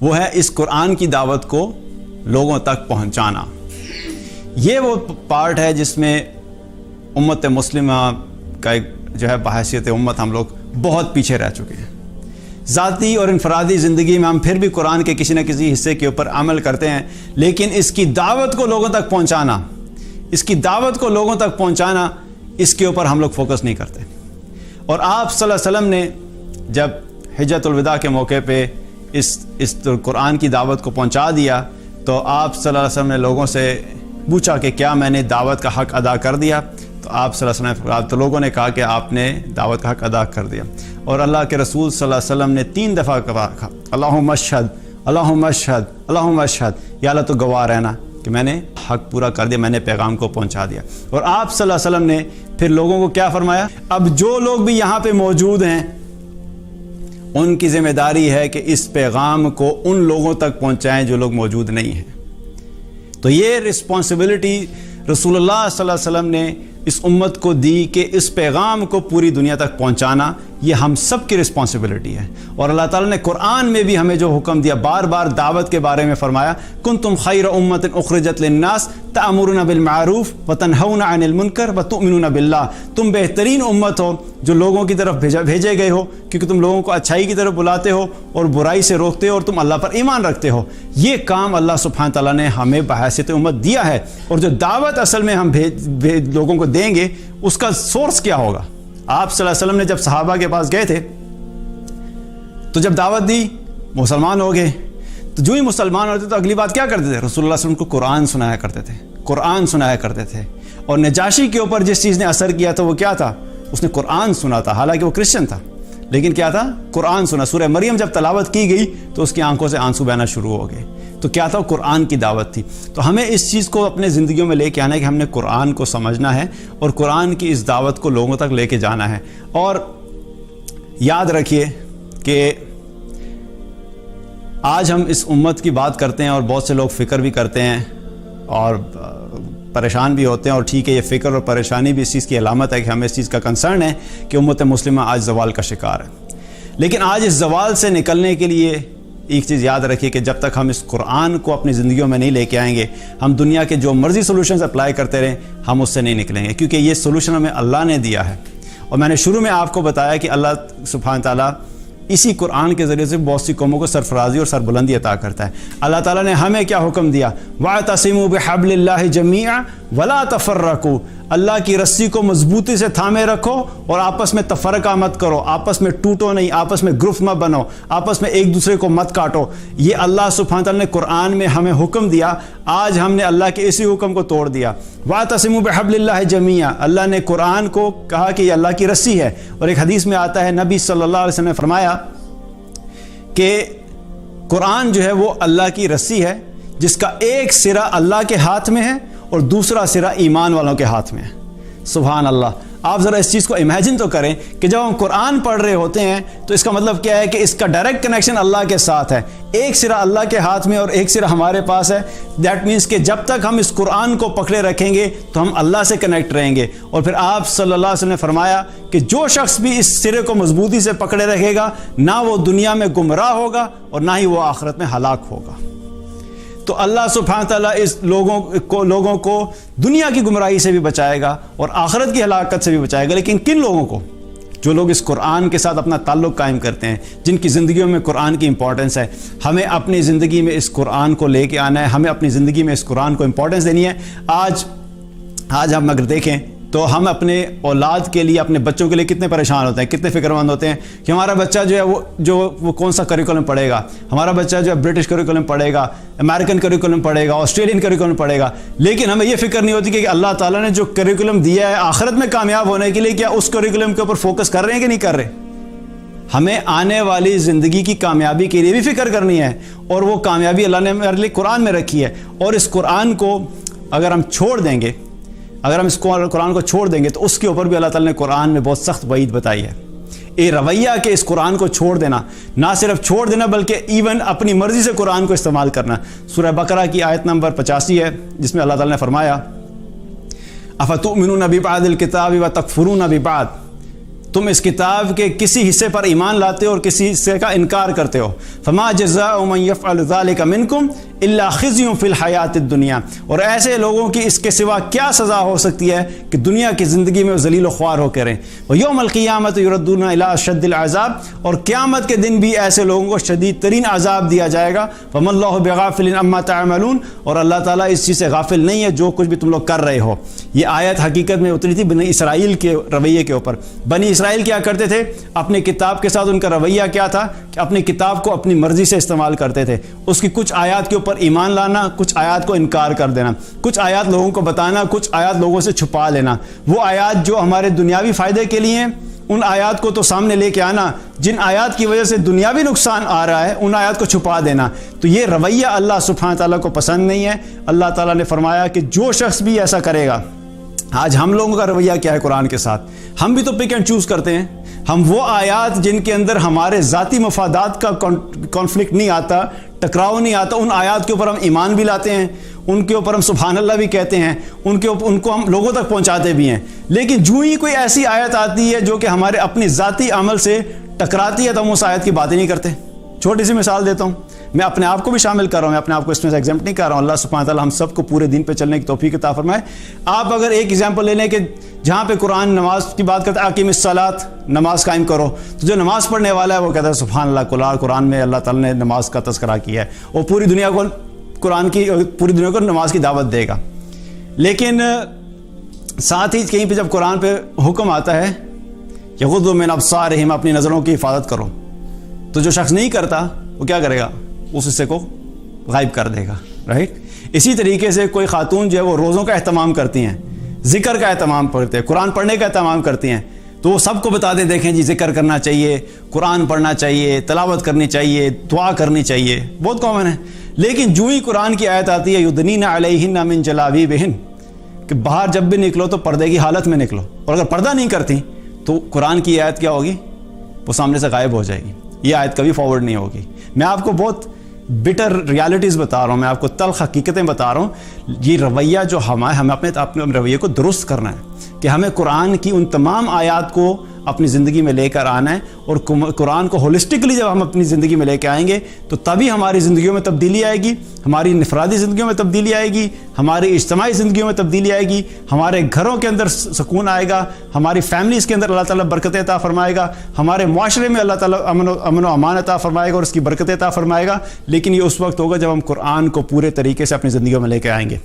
وہ ہے اس قرآن کی دعوت کو لوگوں تک پہنچانا۔ یہ وہ پارٹ ہے جس میں امت مسلمہ کا ایک جو ہے بحیثیت امت ہم لوگ بہت پیچھے رہ چکے ہیں۔ ذاتی اور انفرادی زندگی میں ہم پھر بھی قرآن کے کسی نہ کسی حصے کے اوپر عمل کرتے ہیں، لیکن اس کی دعوت کو لوگوں تک پہنچانا، اس کی دعوت کو لوگوں تک پہنچانا، اس کے اوپر ہم لوگ فوکس نہیں کرتے۔ اور آپ صلی اللہ علیہ وسلم نے جب حجۃ الوداع کے موقع پہ اس قرآن کی دعوت کو پہنچا دیا تو آپ صلی اللہ علیہ وسلم نے لوگوں سے پوچھا کہ کیا میں نے دعوت کا حق ادا کر دیا؟ تو آپ صلی اللہ علیہ وسلم تو لوگوں نے کہا کہ آپ نے دعوت کا حق ادا کر دیا۔ اور اللہ کے رسول صلی اللہ علیہ وسلم نے 3 دفعہ کہا اللہم اشہد اللہم اشہد اللہم اشہد، یا اللہ تو گواہ رہنا کہ میں نے حق پورا کر دیا، میں نے پیغام کو پہنچا دیا۔ اور آپ صلی اللہ علیہ وسلم نے پھر لوگوں کو کیا فرمایا؟ اب جو لوگ بھی یہاں پہ موجود ہیں ان کی ذمہ داری ہے کہ اس پیغام کو ان لوگوں تک پہنچائیں جو لوگ موجود نہیں ہیں۔ تو یہ رسپانسبلٹی رسول اللہ صلی اللہ علیہ وسلم نے اس امت کو دی کہ اس پیغام کو پوری دنیا تک پہنچانا یہ ہم سب کی رسپانسبلٹی ہے۔ اور اللہ تعالیٰ نے قرآن میں بھی ہمیں جو حکم دیا، بار بار دعوت کے بارے میں فرمایا کنتم خیر امۃ اخرجت للناس تأمرون بالمعروف وتنہون عن المنکر وتؤمنون باللہ، تم بہترین امت ہو جو لوگوں کی طرف بھیجے گئے ہو، کیونکہ تم لوگوں کو اچھائی کی طرف بلاتے ہو اور برائی سے روکتے ہو اور تم اللہ پر ایمان رکھتے ہو۔ یہ کام اللہ سبحانہ تعالیٰ نے ہمیں بحیثیت امت دیا ہے، اور جو دعوت اصل میں ہم لوگوں کو دیں گے اس کا سورس کیا ہوگا؟ آپ صلی اللہ علیہ وسلم نے جب صحابہ کے پاس گئے تھے تو جب دعوت دی مسلمان ہو گئے، تو جو ہی مسلمان ہوتے تو اگلی بات کیا کرتے تھے؟ رسول اللہ صلی اللہ علیہ وسلم کو قرآن سنایا کرتے تھے، قرآن سنایا کرتے تھے۔ اور نجاشی کے اوپر جس چیز نے اثر کیا تھا وہ کیا تھا؟ اس نے قرآن سنا تھا، حالانکہ وہ کرسچن تھا، لیکن کیا تھا؟ قرآن سنا۔ سورہ مریم جب تلاوت کی گئی تو اس کی آنکھوں سے آنسو بہنا شروع ہو گئے۔ تو کیا تھا؟ قرآن کی دعوت تھی۔ تو ہمیں اس چیز کو اپنے زندگیوں میں لے کے آنا ہے کہ ہم نے قرآن کو سمجھنا ہے اور قرآن کی اس دعوت کو لوگوں تک لے کے جانا ہے۔ اور یاد رکھیے کہ آج ہم اس امت کی بات کرتے ہیں اور بہت سے لوگ فکر بھی کرتے ہیں اور پریشان بھی ہوتے ہیں، اور ٹھیک ہے، یہ فکر اور پریشانی بھی اس چیز کی علامت ہے کہ ہمیں اس چیز کا کنسرن ہے کہ امت مسلمہ آج زوال کا شکار ہے۔ لیکن آج اس زوال سے نکلنے کے لیے ایک چیز یاد رکھیے کہ جب تک ہم اس قرآن کو اپنی زندگیوں میں نہیں لے کے آئیں گے، ہم دنیا کے جو مرضی سولوشنز اپلائی کرتے رہیں، ہم اس سے نہیں نکلیں گے، کیونکہ یہ سولوشن ہمیں اللہ نے دیا ہے۔ اور میں نے شروع میں آپ کو بتایا کہ اللہ سبحانہ تعالیٰ اسی قرآن کے ذریعے سے بہت سی قوموں کو سرفرازی اور سربلندی عطا کرتا ہے۔ اللہ تعالیٰ نے ہمیں کیا حکم دیا؟ وَاعْتَصِمُوا بِحَبْلِ اللَّهِ جَمِيعًا وَلَا تَفَرَّقُوا، اللہ کی رسی کو مضبوطی سے تھامے رکھو اور آپس میں تفرقہ مت کرو، آپس میں ٹوٹو نہیں، آپس میں گروپ مت بنو، آپس میں ایک دوسرے کو مت کاٹو۔ یہ اللہ سبحانہ تعالیٰ نے قرآن میں ہمیں حکم دیا، آج ہم نے اللہ کے اسی حکم کو توڑ دیا۔ وَاعْتَصِمُوا بِحَبْلِ اللَّهِ جَمِيعًا، اللہ نے قرآن کو کہا کہ یہ اللہ کی رسی ہے۔ اور ایک حدیث میں آتا ہے، نبی صلی اللہ علیہ وسلم نے فرمایا کہ قرآن جو ہے وہ اللہ کی رسی ہے جس کا ایک سرا اللہ کے ہاتھ میں ہے اور دوسرا سرا ایمان والوں کے ہاتھ میں ہے۔ سبحان اللہ! آپ ذرا اس چیز کو امیجن تو کریں کہ جب ہم قرآن پڑھ رہے ہوتے ہیں تو اس کا مطلب کیا ہے کہ اس کا ڈائریکٹ کنیکشن اللہ کے ساتھ ہے، ایک سرا اللہ کے ہاتھ میں اور ایک سرا ہمارے پاس ہے۔ دیٹ مینس کہ جب تک ہم اس قرآن کو پکڑے رکھیں گے تو ہم اللہ سے کنیکٹ رہیں گے۔ اور پھر آپ صلی اللہ علیہ وسلم نے فرمایا کہ جو شخص بھی اس سرے کو مضبوطی سے پکڑے رکھے گا، نہ وہ دنیا میں گمراہ ہوگا اور نہ ہی وہ آخرت میں ہلاک ہوگا۔ تو اللہ سبحانہ تعالیٰ اس لوگوں کو دنیا کی گمراہی سے بھی بچائے گا اور آخرت کی ہلاکت سے بھی بچائے گا، لیکن کن لوگوں کو؟ جو لوگ اس قرآن کے ساتھ اپنا تعلق قائم کرتے ہیں، جن کی زندگیوں میں قرآن کی امپورٹنس ہے۔ ہمیں اپنی زندگی میں اس قرآن کو لے کے آنا ہے، ہمیں اپنی زندگی میں اس قرآن کو امپورٹنس دینی ہے۔ آج ہم اگر دیکھیں تو ہم اپنے اولاد کے لیے، اپنے بچوں کے لیے کتنے پریشان ہوتے ہیں، کتنے فکر مند ہوتے ہیں کہ ہمارا بچہ جو ہے وہ کون سا کریکولم پڑھے گا، ہمارا بچہ جو ہے برٹش کریکولم پڑھے گا، امریکن کریکولم پڑھے گا، آسٹریلین کریکولم پڑھے گا۔ لیکن ہمیں یہ فکر نہیں ہوتی کہ اللہ تعالیٰ نے جو کریکولم دیا ہے آخرت میں کامیاب ہونے کے لیے، کیا اس کریکولم کے اوپر فوکس کر رہے ہیں کہ نہیں کر رہے؟ ہمیں آنے والی زندگی کی کامیابی کے لیے بھی فکر کرنی ہے، اور وہ کامیابی اللہ نے ہمارے لیے قرآن میں رکھی ہے۔ اور اس قرآن کو اگر ہم چھوڑ دیں گے، اگر ہم اس قرآن کو چھوڑ دیں گے تو اس کے اوپر بھی اللہ تعالیٰ نے قرآن میں بہت سخت وعید بتائی ہے۔ یہ رویہ کہ اس قرآن کو چھوڑ دینا، نہ صرف چھوڑ دینا بلکہ ایون اپنی مرضی سے قرآن کو استعمال کرنا۔ سورہ بقرہ کی آیت نمبر 85 ہے، جس میں اللہ تعالیٰ نے فرمایا افتؤمنون ببعض الکتاب وتکفرون ببعض، تم اس کتاب کے کسی حصے پر ایمان لاتے ہو اور کسی حصے کا انکار کرتے ہو. فما جزاء من يفعل ذلك منكم الا خزي في الحیات الدنیا. اور ایسے لوگوں کی اس کے سوا کیا سزا ہو سکتی ہے کہ دنیا کی زندگی میں وہ ذلیل و خوار ہو کے رہیں. ویوم القیامت یردون الی اشد العذاب. اور قیامت کے دن بھی ایسے لوگوں کو شدید ترین عذاب دیا جائے گا. فما اللہ بغافل عما تعملون. اور اللہ تعالیٰ اس چیز سے غافل نہیں ہے جو کچھ بھی تم لوگ کر رہے ہو. یہ آیت حقیقت میں اتری تھی بنی اسرائیل کے رویے کے اوپر. بنی اسرائیل کیا کرتے تھے؟ اپنی کتاب کے ساتھ ان کا رویہ کیا تھا کہ اپنی کتاب کو اپنی مرضی سے استعمال کرتے تھے. اس کی کچھ آیات کے اوپر ایمان لانا، کچھ آیات کو انکار کر دینا، کچھ آیات لوگوں کو بتانا، کچھ آیات لوگوں سے چھپا لینا. وہ آیات جو ہمارے دنیاوی فائدے کے لیے ہیں ان آیات کو تو سامنے لے کے آنا، جن آیات کی وجہ سے دنیاوی نقصان آ رہا ہے ان آیات کو چھپا دینا. تو یہ رویہ اللہ سبحانہ تعالیٰ کو پسند نہیں ہے. اللہ تعالیٰ نے فرمایا کہ جو شخص بھی ایسا کرے گا. آج ہم لوگوں کا رویہ کیا ہے قرآن کے ساتھ؟ ہم بھی تو پک اینڈ چوز کرتے ہیں. ہم وہ آیات جن کے اندر ہمارے ذاتی مفادات کا کانفلکٹ نہیں آتا، ٹکراؤ نہیں آتا، ان آیات کے اوپر ہم ایمان بھی لاتے ہیں، ان کے اوپر ہم سبحان اللہ بھی کہتے ہیں، ان کو ہم لوگوں تک پہنچاتے بھی ہیں. لیکن جو ہی کوئی ایسی آیت آتی ہے جو کہ ہمارے اپنی ذاتی عمل سے ٹکراتی ہے تو ہم اس آیت کی بات ہی نہیں کرتے. چھوٹی سی مثال دیتا ہوں، میں اپنے آپ کو بھی شامل کر رہا ہوں، میں اپنے آپ کو اس میں سے ایگزامپٹ نہیں کر رہا ہوں. اللہ سبحانہ تعالیٰ ہم سب کو پورے دین پہ چلنے کی توفیق عطا فرمائے. آپ اگر ایک ایگزامپل لے لیں کہ جہاں پہ قرآن نماز کی بات کرتا ہے اقیم الصلاۃ، نماز قائم کرو، تو جو نماز پڑھنے والا ہے وہ کہتا ہے سبحان اللہ، قرآن میں اللہ تعالیٰ نے نماز کا تذکرہ کیا ہے، وہ پوری دنیا کو نماز کی دعوت دے گا. لیکن ساتھ ہی کہیں پہ جب قرآن پہ حکم آتا ہے یغضوا من ابصارہم، اپنی نظروں کی حفاظت کرو، تو جو شخص نہیں کرتا وہ کیا کرے گا؟ اس حصے کو غائب کر دے گا. رائٹ. اسی طریقے سے کوئی خاتون جو ہے وہ روزوں کا اہتمام کرتی ہیں، ذکر کا اہتمام کرتے ہیں، قرآن پڑھنے کا اہتمام کرتی ہیں، تو وہ سب کو بتا دیں دیکھیں جی ذکر کرنا چاہیے، قرآن پڑھنا چاہیے، تلاوت کرنی چاہیے، دعا کرنی چاہیے، بہت کامن ہے. لیکن جو ہی قرآن کی آیت آتی ہے یدنین علیہن من جلابیبہن، کہ باہر جب بھی نکلو تو پردے کی حالت میں نکلو، اور اگر پردہ نہیں کرتی تو قرآن کی آیت کیا ہوگی؟ وہ سامنے سے غائب ہو جائے گی. یہ آیت کبھی فارورڈ نہیں ہوگی. میں آپ کو بہت بٹر ریالٹیز بتا رہا ہوں، میں آپ کو تلخ حقیقتیں بتا رہا ہوں. یہ رویہ جو ہمیں اپنے رویے کو درست کرنا ہے کہ ہمیں قرآن کی ان تمام آیات کو اپنی زندگی میں لے کر آنا ہے. اور قرآن کو ہولسٹکلی جب ہم اپنی زندگی میں لے کے آئیں گے تو تبھی ہماری زندگیوں میں تبدیلی آئے گی، ہماری انفرادی زندگیوں میں تبدیلی آئے گی، ہماری اجتماعی زندگیوں میں تبدیلی آئے گی، ہمارے گھروں کے اندر سکون آئے گا، ہماری فیملیز کے اندر اللہ تعالیٰ برکت عطا فرمائے گا، ہمارے معاشرے میں اللہ تعالیٰ امن و امان عطا فرمائے گا اور اس کی برکت عطا فرمائے گا. لیکن یہ اس وقت ہوگا جب ہم قرآن کو پورے طریقے سے اپنی زندگیوں میں لے کے آئیں گے.